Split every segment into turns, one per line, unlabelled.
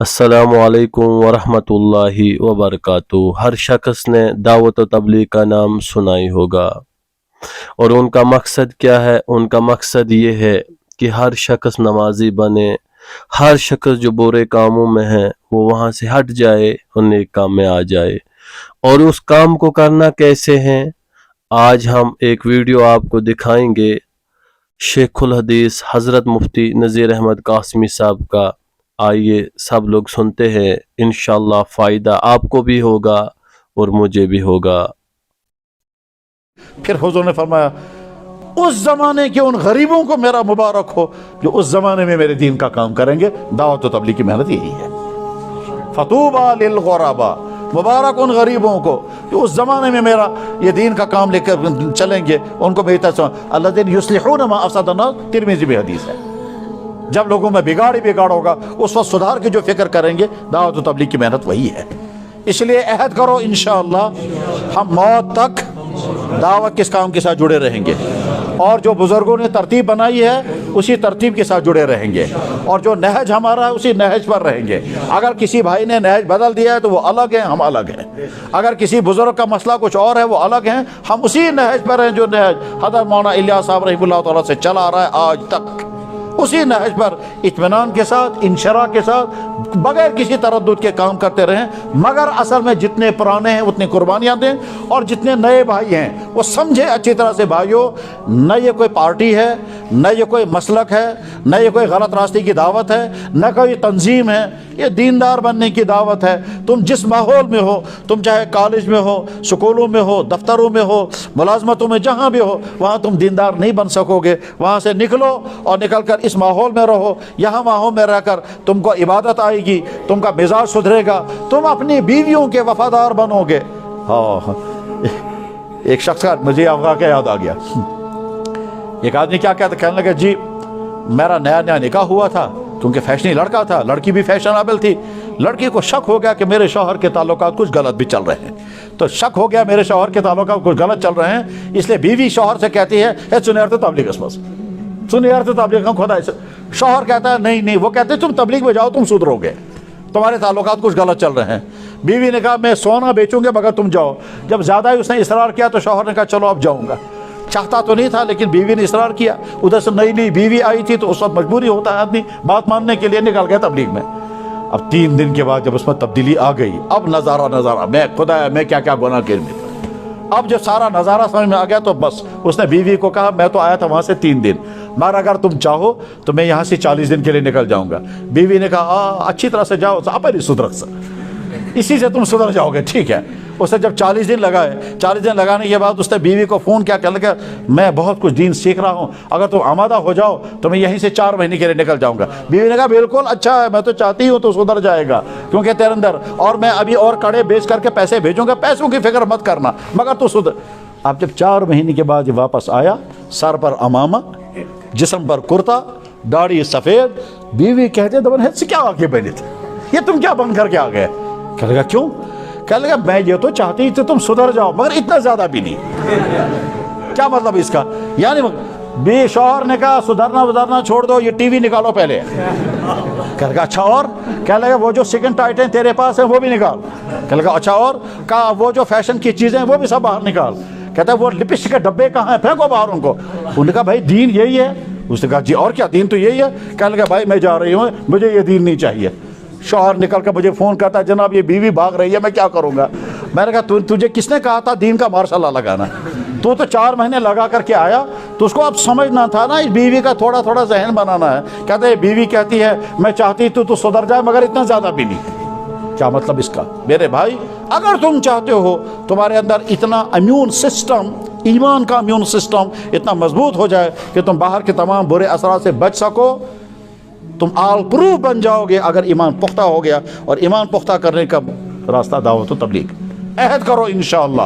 السلام علیکم ورحمۃ اللہ وبرکاتہ۔ ہر شخص نے دعوت و تبلیغ کا نام سنا ہی ہوگا، اور ان کا مقصد کیا ہے؟ ان کا مقصد یہ ہے کہ ہر شخص نمازی بنے، ہر شخص جو برے کاموں میں ہے وہ وہاں سے ہٹ جائے اور نیک کام میں آ جائے۔ اور اس کام کو کرنا کیسے ہیں؟ آج ہم ایک ویڈیو آپ کو دکھائیں گے شیخ الحدیث حضرت مفتی نذیر احمد قاسمی صاحب کا۔ آئیے سب لوگ سنتے ہیں، انشاءاللہ فائدہ آپ کو بھی ہوگا اور مجھے بھی ہوگا۔
پھر حضور نے فرمایا اس زمانے کے ان غریبوں کو میرا مبارک ہو جو اس زمانے میں میرے دین کا کام کریں گے۔ دعوت و تبلیغ کی محنت یہی ہے۔ فطوبى للغرباء، مبارک ان غریبوں کو جو اس زمانے میں میرا یہ دین کا کام لے کر چلیں گے، ان کو بہتر سمجھ۔ الذین یصلحون ما افسد الناس، ترمذی میں حدیث ہے۔ جب لوگوں میں بگاڑ ہی بگاڑ ہوگا اس وقت سدھار کی جو فکر کریں گے، دعوت و تبلیغ کی محنت وہی ہے۔ اس لیے عہد کرو انشاءاللہ ہم موت تک دعوت کس کام کے ساتھ جڑے رہیں گے، اور جو بزرگوں نے ترتیب بنائی ہے اسی ترتیب کے ساتھ جڑے رہیں گے، اور جو نہج ہمارا ہے اسی نہج پر رہیں گے۔ اگر کسی بھائی نے نہج بدل دیا ہے تو وہ الگ ہیں، ہم الگ ہیں۔ اگر کسی بزرگ کا مسئلہ کچھ اور ہے وہ الگ ہیں، ہم اسی نہج پر ہیں جو نہج حضرت مولانا الیاس صاحب رحمہ اللہ تعالیٰ سے چلا آ رہا ہے آج تک۔ اسی نہج پر اطمینان کے ساتھ، انشراح کے ساتھ، بغیر کسی تردد کے کام کرتے رہیں۔ مگر اصل میں جتنے پرانے ہیں اتنی قربانیاں دیں، اور جتنے نئے بھائی ہیں وہ سمجھے اچھی طرح سے بھائیوں، نہ یہ کوئی پارٹی ہے، نہ یہ کوئی مسلک ہے، نہ یہ کوئی غلط راستے کی دعوت ہے، نہ کوئی تنظیم ہے، یہ دیندار بننے کی دعوت ہے۔ تم جس ماحول میں ہو، تم چاہے کالج میں ہو، سکولوں میں ہو، دفتروں میں ہو، ملازمتوں میں، جہاں بھی ہو، وہاں تم دیندار نہیں بن سکو گے۔ وہاں سے نکلو اور نکل کر اس ماحول میں رہو۔ یہاں ماحول میں رہ کر تم کو عبادت آئے گی، تم کا مزاج سدھرے گا، تم اپنی بیویوں کے وفادار بنو گے۔ ہاں، ایک شخص کا مجھے واقعہ یاد آ گیا۔ ایک آدمی کیا کہتا، کہنے لگا جی میرا نیا نیا نکاح ہوا تھا، کیونکہ فیشنی لڑکا تھا، لڑکی بھی فیشنیبل تھی۔ لڑکی کو شک ہو گیا کہ میرے شوہر کے تعلقات کچھ غلط بھی چل رہے ہیں، تو شک ہو گیا میرے شوہر کے تعلقات کچھ غلط چل رہے ہیں۔ اس لیے بیوی شوہر سے کہتی ہے اے سنیار تو تبلیغ اس بس، سنیار تو تبلیغ کا خدا ہے۔ شوہر کہتا ہے نہیں نہیں، وہ کہتے تم تبلیغ میں جاؤ تم سدھرو گے، تمہارے تعلقات کچھ غلط چل رہے ہیں۔ بیوی نے کہا میں سونا بیچوں گے مگر تم جاؤ۔ جب زیادہ ہی اس نے اصرار کیا تو شوہر نے کہا چلو اب جاؤں گا۔ چاہتا تو نہیں تھا لیکن بیوی نے اصرار کیا۔ ادھر سے نئی نئی بیوی آئی تھی تو اس وقت مجبوری ہوتا ہے آدمی بات ماننے کے لیے، نکل گیا تبلیغ میں۔ اب 3 دن کے بعد جب اس میں تبدیلی آ گئی، اب نظارہ میں خدا ہے میں کیا کیا گناہ کر میں تھا۔ اب جب سارا نظارہ سمجھ میں آ گیا تو بس اس نے بیوی کو کہا میں تو آیا تھا وہاں سے 3 دن، مگر اگر تم چاہو تو میں یہاں سے 40 دن کے لیے نکل جاؤں گا۔ بیوی نے کہا اچھی طرح سے جاؤ، آپ ہی سدھر سا، اسی سے تم سدھر جاؤ گے، ٹھیک ہے۔ اس نے جب 40 دن لگائے، 40 دن لگانے کے بعد اس نے بیوی کو فون کیا، کہنے لگا میں بہت کچھ دین سیکھ رہا ہوں، اگر تم آمادہ ہو جاؤ تو میں یہیں سے 4 مہینے کے لیے نکل جاؤں گا۔ بیوی نے کہا بالکل اچھا ہے، میں تو چاہتی ہوں تو سدھر جائے گا کیونکہ تیرے اندر، اور میں ابھی اور کڑے بیچ کر کے پیسے بھیجوں گا، پیسوں کی فکر مت کرنا، مگر تو سدھر۔ اب جب 4 مہینے کے بعد واپس آیا، سر پر عمامہ، جسم پر کرتا، داڑھی سفید، بیوی کہتے دبن ہے کیا آگے بنے تھے، یہ تم کیا بن کر کے آ گئے؟ کہنے لگا کیوں؟ کہنے لگا میں یہ تو چاہتی تھی تم سدھر جاؤ مگر اتنا زیادہ بھی نہیں۔ کیا مطلب اس کا؟ یعنی بے شوہر نے کہا سدھرنا چھوڑ دو، یہ ٹی وی نکالو پہلے۔ کہنے لگا اچھا اور؟ کہنے لگا وہ جو سیکنڈ ٹائٹن تیرے پاس ہیں وہ بھی نکال۔ کہنے لگا اچھا اور؟ کہا وہ جو فیشن کی چیزیں ہیں وہ بھی سب باہر نکال۔ کہتا ہے وہ لپسٹک کے ڈبے کہاں ہیں، پھینکو باہر ان کو۔ انہوں نے کہا بھائی دین یہی ہے۔ اس نے کہا جی اور کیا، دین تو یہی ہے۔ کہنے لگا بھائی میں جا رہی ہوں، مجھے یہ دین نہیں چاہیے۔ شوہر نکل کر مجھے فون کرتا ہے جناب یہ بیوی بھاگ رہی ہے، میں کیا کروں گا؟ میں نے کہا تجھے کس نے کہا تھا دین کا ماشاء اللہ لگانا؟ تو 4 مہینے لگا کر کے آیا تو اس کو اب سمجھنا تھا نا، اس بیوی کا تھوڑا تھوڑا ذہن بنانا ہے۔ کہتے ہیں بیوی کہتی ہے میں چاہتی تو سدھر جائے مگر اتنا زیادہ بھی نہیں۔ کیا مطلب اس کا؟ میرے بھائی اگر تم چاہتے ہو تمہارے اندر اتنا امیون سسٹم، ایمان کا امیون سسٹم اتنا مضبوط ہو جائے کہ تم باہر کے تمام برے اثرات سے بچ سکو، تم آل پروف بن جاؤ گے اگر ایمان پختہ ہو گیا۔ اور ایمان پختہ کرنے کا راستہ دعوت و تبلیغ۔ عہد کرو انشاءاللہ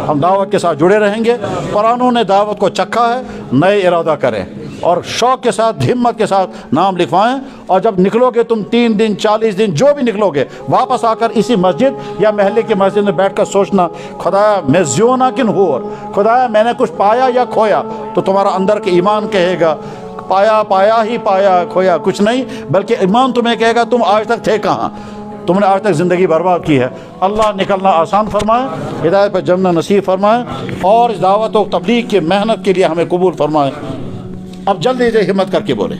ہم دعوت کے ساتھ جڑے رہیں گے۔ پرانوں نے دعوت کو چکھا ہے، نئے ارادہ کریں اور شوق کے ساتھ، ہمت کے ساتھ نام لکھوائیں۔ اور جب نکلو گے تم 3 دن 40 دن جو بھی نکلو گے، واپس آ کر اسی مسجد یا محلے کی مسجد میں بیٹھ کر سوچنا خدایا میں زیونا کن ہور، خدایا میں نے کچھ پایا یا کھویا، تو تمہارا اندر کے ایمان کہے گا پایا ہی پایا، کھویا کچھ نہیں، بلکہ ایمان تمہیں کہے گا تم آج تک تھے کہاں، تم نے آج تک زندگی برباد کی ہے۔ اللہ نکلنا آسان فرمائے، ہدایت پر جمنا نصیب فرمائے، اور اس دعوت و تبلیغ کی محنت کے لیے ہمیں قبول فرمائے۔ اب جلدی سے ہمت کر کے بولیں۔